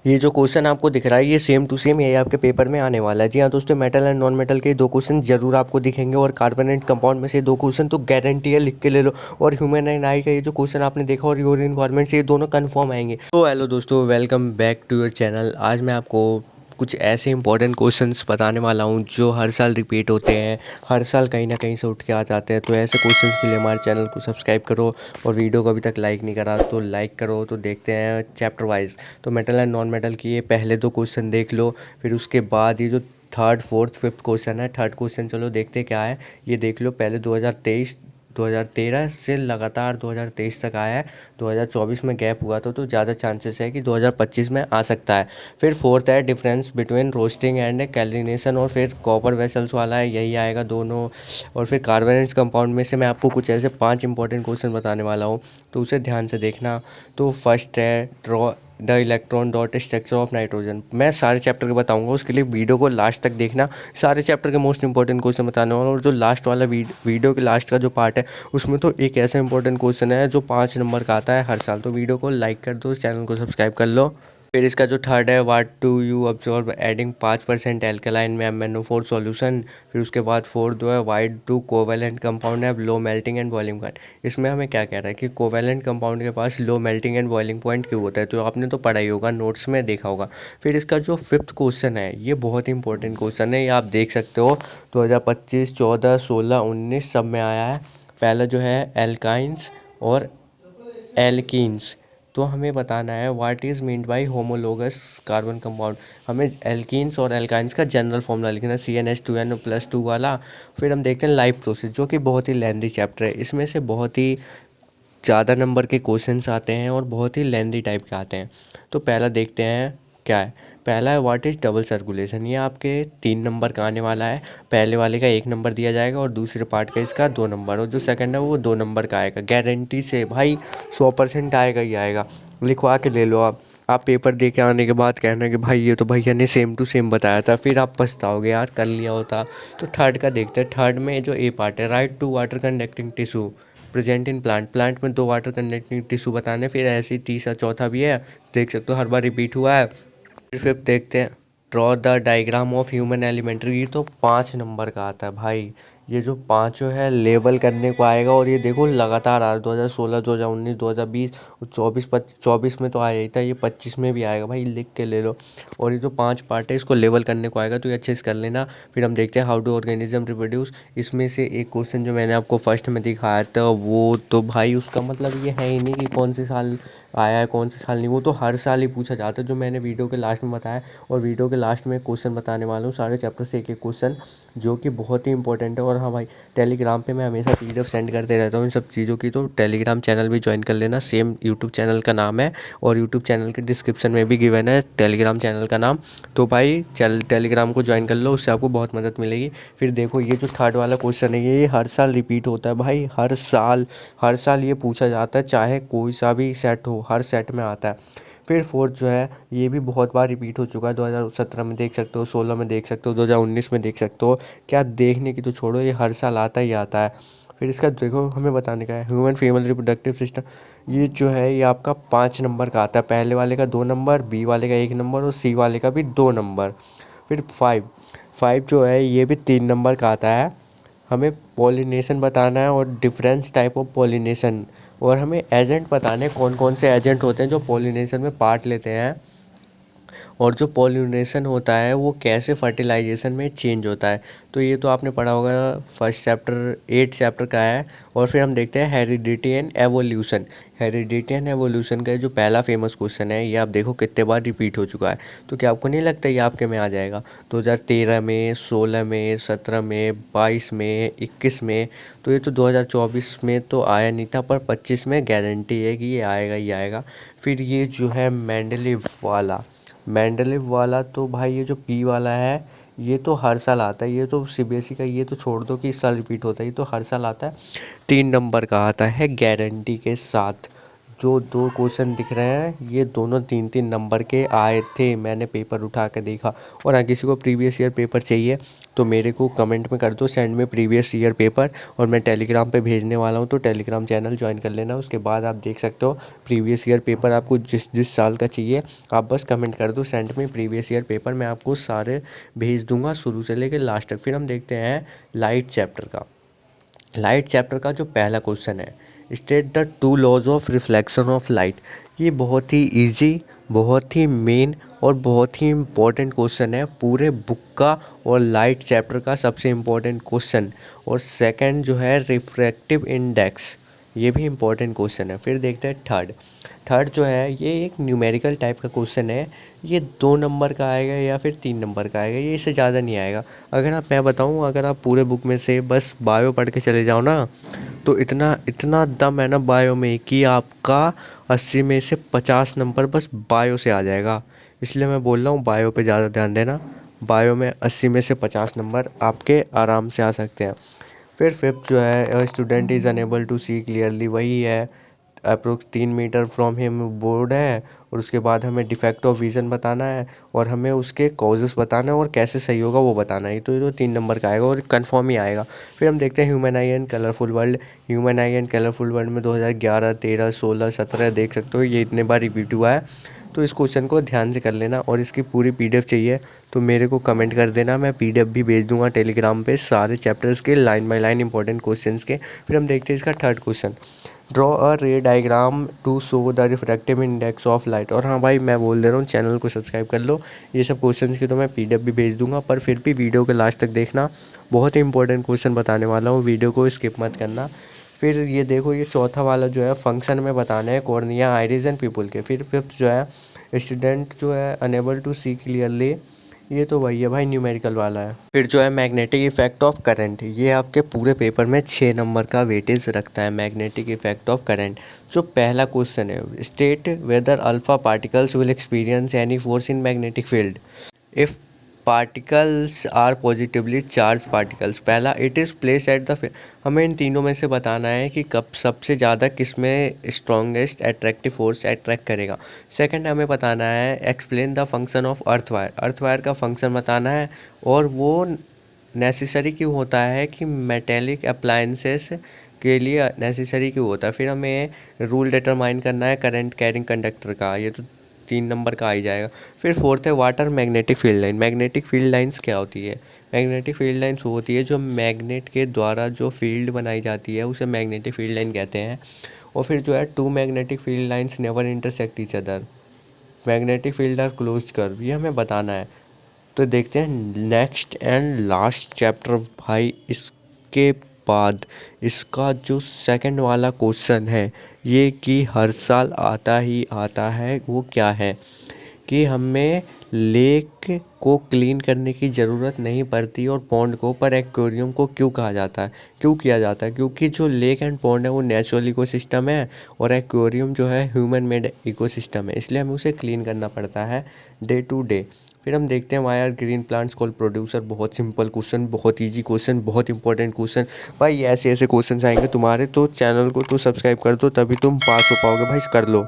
ये जो क्वेश्चन आपको दिख रहा है ये सेम टू सेम यही आपके पेपर में आने वाला है। जी हाँ दोस्तों, मेटल एंड नॉन मेटल के दो क्वेश्चन जरूर आपको दिखेंगे और कार्बोनेट कंपाउंड में से दो क्वेश्चन तो गारंटी है, लिख के ले लो। और ह्यूमन एंड आई का ये जो क्वेश्चन आपने देखा और योर इन्वायरमेंट से ये दोनों कंफर्म आएंगे। तो हेलो दोस्तों, welcome back to your channel. आज मैं आपको कुछ ऐसे इंपॉर्टेंट क्वेश्चंस बताने वाला हूँ जो हर साल रिपीट होते हैं, हर साल कहीं ना कहीं से उठ के आ जाते हैं। तो ऐसे क्वेश्चंस के लिए हमारे चैनल को सब्सक्राइब करो और वीडियो को अभी तक लाइक नहीं करा तो लाइक करो। तो देखते हैं चैप्टर वाइज। तो मेटल एंड नॉन मेटल की ये पहले दो क्वेश्चन देख लो, फिर उसके बाद ये जो थर्ड फोर्थ फिफ्थ क्वेश्चन है, थर्ड क्वेश्चन चलो देखते क्या है ये देख लो। पहले 2013 से लगातार 2023 तक आया है। 2024 में गैप हुआ तो ज़्यादा चांसेस है कि 2025 में आ सकता है। फिर फोर्थ है डिफरेंस बिटवीन रोस्टिंग एंड कैलिनेशन, और फिर कॉपर वेसल्स वाला है, यही आएगा दोनों। और फिर कार्बोनेट्स कंपाउंड में से मैं आपको कुछ ऐसे 5 इंपॉर्टेंट क्वेश्चन बताने वाला हूँ, तो उसे ध्यान से देखना। तो फर्स्ट है draw the electron dot structure of nitrogen. मैं सारे चैप्टर के बताऊंगा, उसके लिए वीडियो को लास्ट तक देखना। सारे चैप्टर के मोस्ट इंपॉर्टेंट क्वेश्चन बताने वाला हूँ। और जो लास्ट वाला वीडियो के लास्ट का जो पार्ट है उसमें तो एक ऐसा इंपॉर्टेंट क्वेश्चन है जो 5 नंबर का आता है हर साल। तो वीडियो को लाइक कर दो, चैनल को सब्सक्राइब कर लो। फिर इसका जो थर्ड है, what do you observe adding 5% alkaline में MnO4 सॉल्यूशन। फिर उसके बाद फोर्थ जो है, वाई डू कोवेलेंट कंपाउंड है लो मेल्टिंग एंड बॉइलिंग पॉइंट। इसमें हमें क्या कह रहा है कि कोवेलेंट कंपाउंड के पास low melting and boiling point क्यों होता है, तो आपने तो पढ़ा ही होगा, नोट्स में देखा होगा। फिर इसका जो फिफ्थ क्वेश्चन है ये बहुत ही इंपॉर्टेंट क्वेश्चन है, ये आप देख सकते हो 2025, 14, 16, 19 सब में आया है। पहला जो है एल्काइंस और एल्कीन्स। तो हमें बताना है what is meant by homologous carbon compound. हमें एल्कीन्स और एल्काइंस का जनरल फॉर्मूला लिखना है, CnH2n+2 वाला। फिर हम देखते हैं लाइफ प्रोसेस, जो कि बहुत ही लेंथी चैप्टर है। इसमें से बहुत ही ज़्यादा नंबर के क्वेश्चंस आते हैं और बहुत ही लेंथी टाइप के आते हैं। तो पहला देखते हैं क्या है। पहला है व्हाट इज़ डबल सर्कुलेशन। ये आपके 3 नंबर का आने वाला है। पहले वाले का 1 नंबर दिया जाएगा और दूसरे पार्ट का इसका 2 नंबर, और जो सेकंड है वो 2 नंबर का आएगा। गारंटी से भाई 100% आएगा ही आएगा, लिखवा के ले लो आप पेपर दे के आने के बाद कहना कि भाई ये तो भैया ने सेम टू सेम बताया था, फिर आप पछताओगे यार कर लिया होता। तो थर्ड का देखते हैं। थर्ड में जो ए पार्ट है, write two water conducting tissue present in plant में 2 वाटर कंडक्टिंग टिश्यू बताने। फिर ऐसे ही तीसरा चौथा भी है, देख सकते हो हर बार रिपीट हुआ है। फिर फिफ्थ देखते हैं, draw the diagram of human alimentary. ये तो 5 नंबर का आता है भाई। ये जो पाँचों है लेबल करने को आएगा, और ये देखो लगातार आ रहा है 2016, 2019, 2020 और 24 में तो आया ही था, ये 25 में भी आएगा भाई, लिख के ले लो। और ये जो 5 पार्ट है इसको लेबल करने को आएगा, तो ये अच्छे से कर लेना। फिर हम देखते हैं हाउ डू ऑर्गेनिज्म रिप्रोड्यूस। इसमें से एक क्वेश्चन जो मैंने आपको फर्स्ट में दिखाया था वो तो भाई उसका मतलब ये है ही नहीं कि कौन से साल आया है कौन से साल नहीं, वो तो हर साल ही पूछा जाता है, जो मैंने वीडियो के लास्ट में बताया। और वीडियो के लास्ट में क्वेश्चन बताने वाला हूँ सारे चैप्टर से एक एक क्वेश्चन, जो कि बहुत ही इंपॉर्टेंट है। और हाँ भाई, टेलीग्राम पे मैं हमेशा PDF सेंड करते रहता हूँ इन सब चीज़ों की, तो टेलीग्राम चैनल भी ज्वाइन कर लेना। सेम यूट्यूब चैनल का नाम है, और यूट्यूब चैनल के डिस्क्रिप्शन में भी गिवन है टेलीग्राम चैनल का नाम। तो भाई टेलीग्राम को ज्वाइन कर लो, उससे आपको बहुत मदद मिलेगी। फिर देखो ये जो थर्ड वाला क्वेश्चन है ये हर साल रिपीट होता है भाई, हर साल ये पूछा जाता है, चाहे कोई सा भी सेट हो, हर सेट में आता है। फिर फोर्थ जो है ये भी बहुत बार रिपीट हो चुका है, 2017 में देख सकते हो, 16 में देख सकते हो, 2019 में देख सकते हो। क्या देखने की तो छोड़ो, ये हर साल आता ही आता है। फिर इसका देखो हमें बताने का है, ह्यूमन फीमेल रिप्रोडक्टिव सिस्टम। ये जो है ये आपका 5 नंबर का आता है। पहले वाले का 2 नंबर, बी वाले का 1 नंबर और सी वाले का भी 2 नंबर। फिर फाइव जो है ये भी 3 नंबर का आता है। हमें पॉलिनेशन बताना है और डिफरेंस टाइप ऑफ पॉलिनेशन, और हमें एजेंट बताने कौन कौन से एजेंट होते हैं जो पॉलिनेशन में पार्ट लेते हैं, और जो पॉलिनेशन होता है वो कैसे फर्टिलाइजेशन में चेंज होता है। तो ये तो आपने पढ़ा होगा, फर्स्ट चैप्टर 8 चैप्टर का है। और फिर हम देखते हैं heredity and evolution. Heredity and evolution का जो पहला फेमस क्वेश्चन है ये आप देखो कितने बार रिपीट हो चुका है। तो क्या आपको नहीं लगता ये आपके में आ जाएगा 2013 में, 16 में, 17 में, 22 में, 21 में। तो ये तो 2024 में तो आया नहीं था, पर 25 में गारंटी है कि ये आएगा ही आएगा। फिर ये जो है मेंडलीव वाला तो भाई ये जो पी वाला है ये तो हर साल आता है। ये तो CBSE का, ये तो छोड़ दो कि इस साल रिपीट होता है, ये तो हर साल आता है। 3 नंबर का आता है गारंटी के साथ। जो दो क्वेश्चन दिख रहे हैं ये दोनों 3-3 नंबर के आए थे। मैंने पेपर उठा कर देखा। और हाँ, किसी को प्रीवियस ईयर पेपर चाहिए तो मेरे को कमेंट में कर दो सेंड में प्रीवियस ईयर पेपर, और मैं टेलीग्राम पे भेजने वाला हूँ, तो टेलीग्राम चैनल ज्वाइन कर लेना। उसके बाद आप देख सकते हो प्रीवियस ईयर पेपर आपको जिस साल का चाहिए आप बस कमेंट कर दो सेंड में प्रीवियस ईयर पेपर, मैं आपको सारे भेज दूंगा शुरू से लेकर लास्ट तक। फिर हम देखते हैं लाइट चैप्टर का। लाइट चैप्टर का जो पहला क्वेश्चन है, state the two laws of reflection of light. ये बहुत ही इजी, बहुत ही मेन और बहुत ही इम्पोर्टेंट क्वेश्चन है पूरे बुक का, और लाइट चैप्टर का सबसे इम्पोर्टेंट क्वेश्चन। और सेकंड जो है रिफ्रैक्टिव इंडेक्स, ये भी इम्पोर्टेंट क्वेश्चन है। फिर देखते हैं थर्ड। थर्ड जो है ये एक न्यूमेरिकल टाइप का क्वेश्चन है। ये 2 नंबर का आएगा या फिर 3 नंबर का आएगा, ये इससे ज़्यादा नहीं आएगा। अगर आप मैं बताऊँ, अगर आप पूरे बुक में से बस बायो पढ़ के चले जाओ ना, तो इतना इतना दम है ना बायो में कि आपका 80 में से 50 नंबर बस बायो से आ जाएगा। इसलिए मैं बोल रहा हूँ बायो पे ज़्यादा ध्यान देना। बायो में 80 में से 50 नंबर आपके आराम से आ सकते हैं। फिर फिफ्थ जो है, student is unable to see clearly, वही है। Approx 3 metre from him board है, और उसके बाद हमें डिफेक्ट ऑफ विज़न बताना है, और हमें उसके कॉजेस बताना है और कैसे सही होगा वो बताना है। तो ये तो 3 नंबर का आएगा और कंफर्म ही आएगा। फिर हम देखते हैं human I and colourful world. Human I and colourful world में 2011, 13, 16, 17 देख सकते हो, ये इतने बार रिपीट हुआ है। तो इस क्वेश्चन को ध्यान से कर लेना, और इसकी पूरी पीडीएफ चाहिए तो मेरे को कमेंट कर देना, मैं पीडीएफ भी भेज दूंगा टेलीग्राम पे सारे चैप्टर्स के line by line important questions के। फिर हम देखते हैं इसका third question, draw a ray diagram to show the refractive index of light. और हाँ भाई, मैं बोल दे रहा हूँ चैनल को सब्सक्राइब कर लो। ये सब क्वेश्चंस की तो मैं पीडीएफ भी भेज दूंगा, पर फिर भी वीडियो के लास्ट तक देखना, बहुत ही इंपॉर्टेंट क्वेश्चन बताने वाला हूँ, वीडियो को स्किप मत करना। फिर ये देखो, ये चौथा वाला जो है फंक्शन में बताना है कॉर्निया, आइरिस एंड पीपल के। फिर फिफ्थ जो है स्टूडेंट जो है अनेबल टू सी क्लियरली, ये तो वही है भाई, न्यूमेरिकल वाला है। फिर जो है मैग्नेटिक इफेक्ट ऑफ करंट, ये आपके पूरे पेपर में 6 नंबर का वेटेज रखता है, मैग्नेटिक इफेक्ट ऑफ करंट। जो पहला क्वेश्चन है, state whether alpha particles will experience any force in magnetic field if particles are positively charge particles. पहला, it is place at the, हमें इन तीनों में से बताना है कि कब सबसे ज़्यादा किस में स्ट्रॉन्गेस्ट एट्रैक्टिव फोर्स अट्रैक्ट करेगा। सेकंड, हमें बताना है explain the function of earth wire, earth wire का फंक्शन बताना है, और वो नेसेसरी क्यों होता है कि मेटेलिक अप्लायंसेस के लिए नेसेसरी क्यों होता है। फिर हमें रूल डिटरमाइन करना है करंट कैरिंग कंडक्टर का, ये तो 3 नंबर का आ ही जाएगा। फिर फोर्थ है water magnetic field line. Magnetic field lines क्या होती है? मैग्नेटिक फील्ड लाइंस वो होती है जो मैग्नेट के द्वारा जो फील्ड बनाई जाती है उसे मैग्नेटिक फील्ड लाइन कहते हैं। और फिर जो है two magnetic field lines never intersect each other, magnetic field are close curve, ये हमें बताना है। तो देखते हैं नेक्स्ट एंड लास्ट चैप्टर भाई। इसके बाद इसका जो सेकंड वाला क्वेश्चन है, ये कि हर साल आता ही आता है, वो क्या है कि हमें लेक को क्लीन करने की ज़रूरत नहीं पड़ती और पॉन्ड को, पर एक्वेरियम को क्यों कहा जाता है, क्यों किया जाता है? क्योंकि जो लेक एंड पॉन्ड है वो नेचुरल इकोसिस्टम है, और एक्वेरियम जो है ह्यूमन मेड इकोसिस्टम है, इसलिए हमें उसे क्लीन करना पड़ता है डे टू डे। फिर हम देखते हैं why are green plants called producer. बहुत सिंपल क्वेश्चन, बहुत इजी क्वेश्चन, बहुत इंपॉर्टेंट क्वेश्चन भाई। ऐसे ऐसे क्वेश्चन आएंगे तुम्हारे, तो चैनल को तो सब्सक्राइब कर दो, तभी तुम पास हो पाओगे भाई, कर लो।